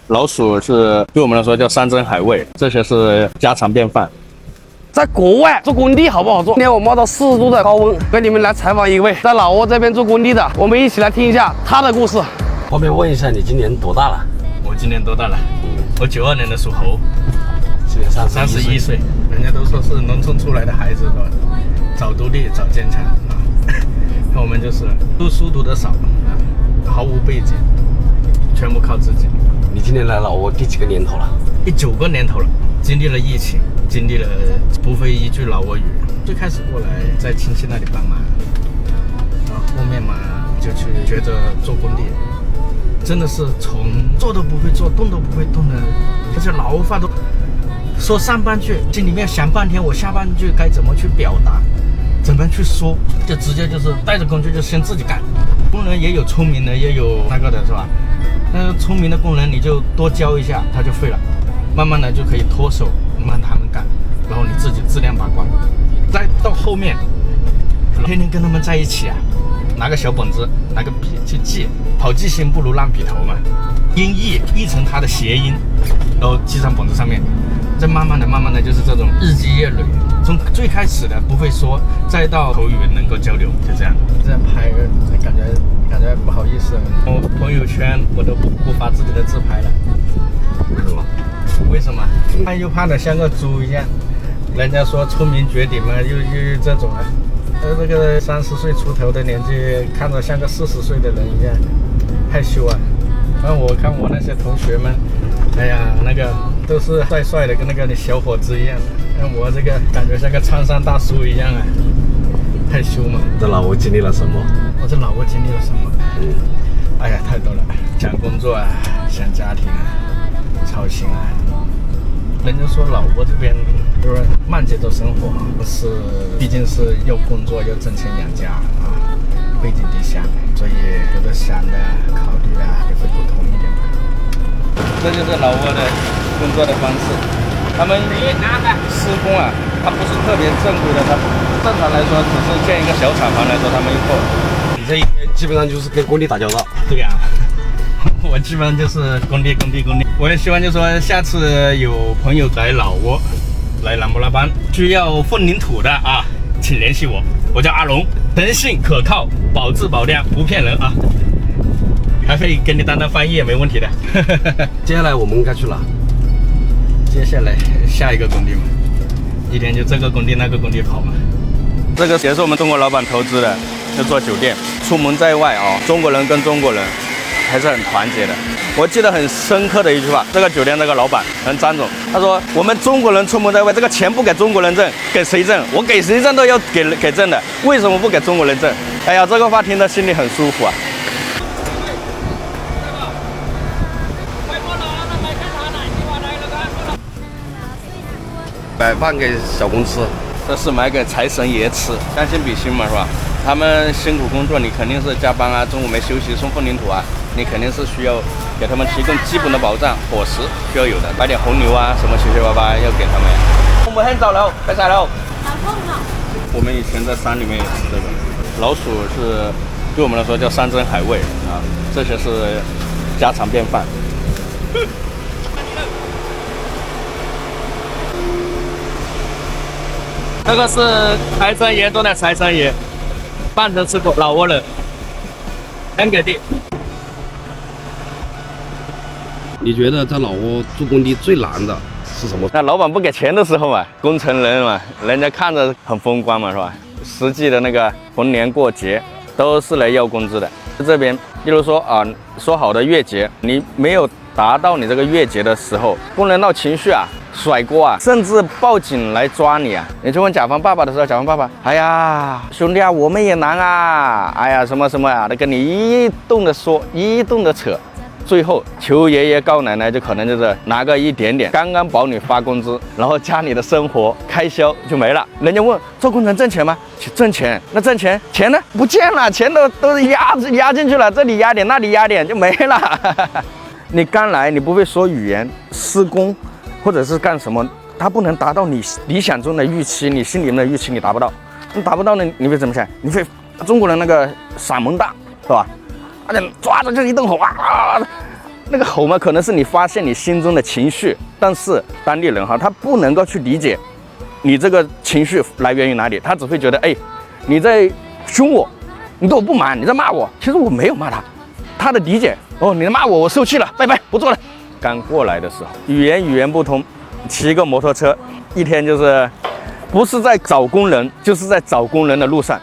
老鼠是对我们来说叫山珍海味，这些是家常便饭。在国外做工地好不好做？今天我冒着40度的高温，跟你们来采访一位在老挝这边做工地的，我们一起来听一下他的故事。方便问一下，你今年多大了？我今年多大了？我92年的属猴，今年31岁。人家都说是农村出来的孩子是吧？早独立，早坚强啊。那我们就是读书读得少，毫无背景，全部靠自己。你今年来老挝第几个年头了？第9个年头了，经历了疫情，经历了不会一句老挝语。最开始过来在亲戚那里帮忙，然后后面嘛就去学着做工地，真的是从做都不会做，动都不会动的，而且老挝话都说上半句，心里面想半天，我下半句该怎么去表达，怎么去说，就直接就是带着工具就先自己干。工人也有聪明的，也有那个的是吧？那聪明的工人你就多教一下，他就会了，慢慢的就可以脱手，让他们干，然后你自己质量把关。再到后面，天天跟他们在一起啊，拿个小本子，拿个笔去记，好记性不如烂笔头嘛。音译成它的谐音，然后记上本子上面，再慢慢的就是这种日积月累，从最开始的不会说，再到口语能够交流，就这样。这样拍感觉不好意思，我朋友圈我都不发自己的自拍了。为什么？为什么？胖又胖的像个猪一样，人家说聪明绝顶嘛，又这种啊。这个30岁出头的年纪，看着像个40岁的人一样，害羞啊。然后我看我那些同学们，哎呀，那个都是帅帅的，跟那个小伙子一样的。像我这个感觉像个沧桑大叔一样啊，害羞嘛。在老挝经历了什么？我在老挝经历了什么？哎呀，太多了，想工作啊，想家庭啊，操心啊。人家说老挝这边就是慢节奏生活，毕竟是要工作要挣钱养家啊，背井离乡，所以有的想的考虑的也会不同一点吧。这就是老挝的工作的方式，他们施工啊，他不是特别正规的，他正常来说只是建一个小厂房来说，他们一做，你这一天基本上就是跟工地打交道。对呀。我基本上就是工地。我也希望就是说，下次有朋友来老挝，来南木拉邦需要混凝土的啊，请联系我，我叫阿龙，诚信可靠，保质保量，不骗人啊，还可以给你当翻译也没问题的。接下来我们该去哪？接下来下一个工地嘛，一天就这个工地那个工地跑嘛。这个也是我们中国老板投资的，就做酒店，出门在外啊，中国人跟中国人还是很团结的。我记得很深刻的一句话，这个酒店那个老板张总，他说我们中国人出门在外，这个钱不给中国人挣，给谁挣？我给谁挣都要给挣的，为什么不给中国人挣？哎呀，这个话听得心里很舒服啊。买饭给小公吃，这是买给财神爷吃，将心比心嘛，是吧？他们辛苦工作，你肯定是加班啊，中午没休息送混凝土啊，你肯定是需要给他们提供基本的保障，伙食需要有的，买点红牛啊，什么七七八八要给他们。我们很早了，拜晒了。我们以前在山里面也吃这个，老鼠是对我们来说叫山珍海味啊，这些是家常便饭。这个是财神爷做的财神爷，半成吃过老挝人，很给力。你觉得在老挝做工地最难的是什么？那老板不给钱的时候嘛，工程人嘛，人家看着很风光嘛，是吧？实际的那个逢年过节都是来要工资的。这边，例如说啊，说好的月结，你没有达到你这个月结的时候，工人闹情绪啊，甩锅啊，甚至报警来抓你啊！你去问甲方爸爸的时候，甲方爸爸，哎呀，兄弟啊，我们也难啊，哎呀，什么什么啊，他跟你一顿的说，一顿的扯，最后求爷爷告奶奶，就可能就是拿个一点点，刚刚保你发工资，然后家里的生活开销就没了。人家问做工程挣钱吗？挣钱，那挣钱钱呢？不见了，钱都压进去了，这里压点，那里压点就没了。你刚来，你不会说语言，施工或者是干什么，它不能达到你理想中的预期，你心里面的预期你达不到，你达不到呢，你会怎么想？你会中国人那个嗓门大，是吧？而且抓着就一顿吼啊！那个吼嘛，可能是你发现你心中的情绪，但是当地人哈，他不能够去理解你这个情绪来源于哪里，他只会觉得，哎，你在凶我，你对我不满，你在骂我。其实我没有骂他，他的理解，哦，你在骂我，我受气了，拜拜，不做了。刚过来的时候，语言不通，骑个摩托车，一天就是不是在找工人，就是在找工人的路上，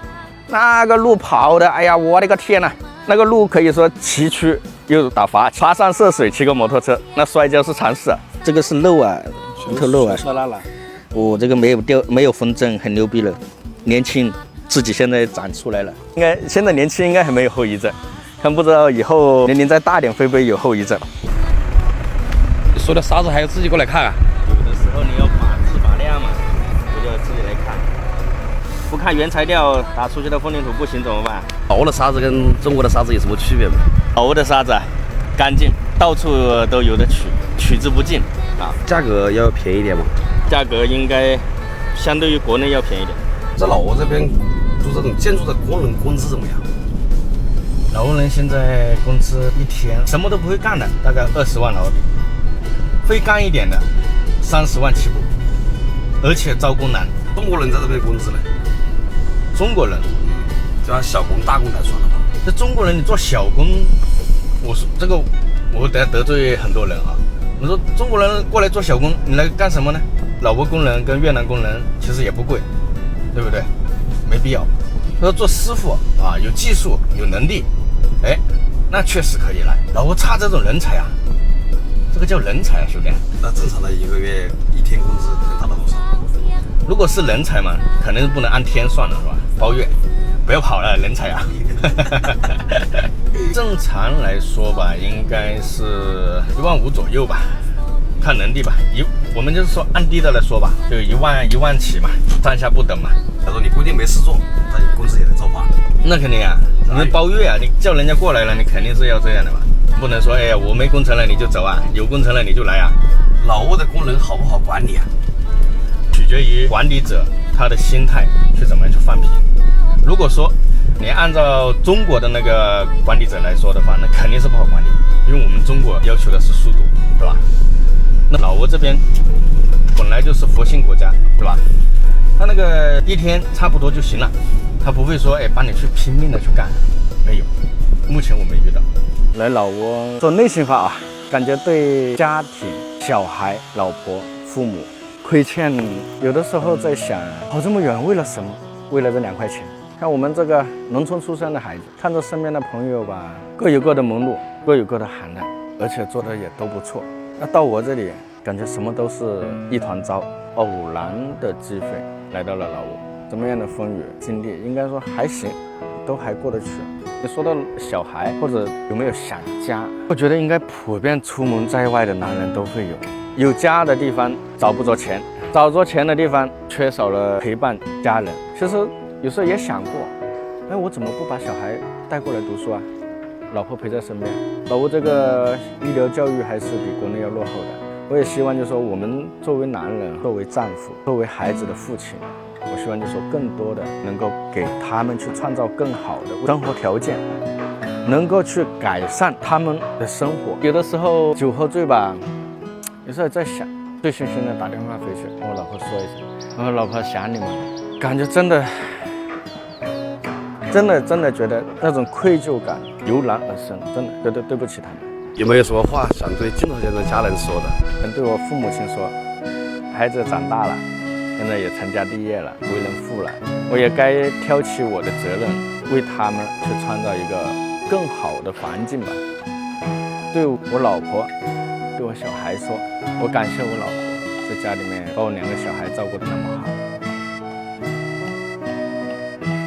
那个路跑的，哎呀，我的个天呐！那个路可以说崎岖又打滑，爬山涉水，骑个摩托车，那摔跤是常事。这个是肉啊，骨头肉啊，摔烂了。我这个没有风筝，很牛逼了，年轻，自己现在长出来了。应该现在年轻应该还没有后遗症，看不知道以后年龄再大点会不会有后遗症。说的沙子还要自己过来看啊？有的时候你要把质把量嘛，我就要自己来看。不看原材料打出去的混凝土不行怎么办？老挝的沙子跟中国的沙子有什么区别吗？老挝的沙子干净，到处都有的取之不尽啊。价格要便宜一点吗？价格应该相对于国内要便宜点。在老挝这边做这种建筑的工人工资怎么样？老挝人现在工资一天什么都不会干的，大概20万老币，会干一点的30万起步，而且招工难。中国人在这边工资呢？中国人，就按小工大工来算的话，这中国人你做小工，我说这个我得罪很多人啊。你说中国人过来做小工，你来干什么呢？老挝工人跟越南工人其实也不贵，对不对？没必要。他说做师傅啊，有技术有能力，哎，那确实可以来。老挝差这种人才啊，这个叫人才啊，兄弟。那正常的一个月一天工资能达到多少？如果是人才嘛，肯定是不能按天算的，是吧？包月，不要跑了，人才啊。正常来说吧，应该是15000左右吧，看能力吧。我们就是说按低的来说吧，就1万起嘛，上下不等嘛。他说你规定没事做，但你工资也得照发。那肯定啊，你包月啊，你叫人家过来了，你肯定是要这样的嘛，不能说哎呀我没工程了你就走啊，有工程了你就来啊。老挝的工人好不好管理啊？取决于管理者他的心态去怎么样去放平。如果说你按照中国的那个管理者来说的话，那肯定是不好管理，因为我们中国要求的是速度，对吧？那老挝这边本来就是佛系国家，对吧？他那个一天差不多就行了，他不会说哎帮你去拼命的去干，没有，目前我没遇到。来老挝做内心话啊，感觉对家庭、小孩、老婆、父母亏欠，有的时候在想，跑这么远为了什么？为了这2块钱。看我们这个农村出生的孩子，看着身边的朋友吧，各有各的门路，各有各的含量，而且做的也都不错。那到我这里，感觉什么都是一团糟。偶然的机会来到了老挝，怎么样的风雨经历，应该说还行，都还过得去。你说到小孩或者有没有想家，我觉得应该普遍出门在外的男人都会有。有家的地方找不着钱，找着钱的地方缺少了陪伴家人。其实有时候也想过，哎，我怎么不把小孩带过来读书啊？老婆陪在身边。老挝这个医疗教育还是比国内要落后的。我也希望就是说，我们作为男人，作为丈夫，作为孩子的父亲，我希望就是说，更多的能够给他们去创造更好的生活条件，能够去改善他们的生活。有的时候酒喝醉吧，有时候在想，醉醺醺的打电话回去跟我老婆说一声，我说老婆想你们了，感觉真的觉得那种愧疚感油然而生，真的觉得对不起他们。有没有什么话想对镜头前的家人说的？想对我父母亲说，孩子长大了，现在也成家立业了，为人父了，我也该挑起我的责任，为他们去创造一个更好的环境吧。对我老婆，对我小孩说，我感谢我老婆在家里面把我2个小孩照顾得那么好。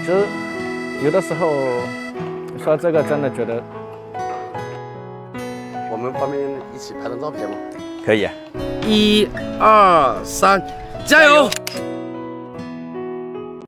其实有的时候说这个真的觉得，我们方便一起拍张照片吗？可以啊。 1、2、3，加油！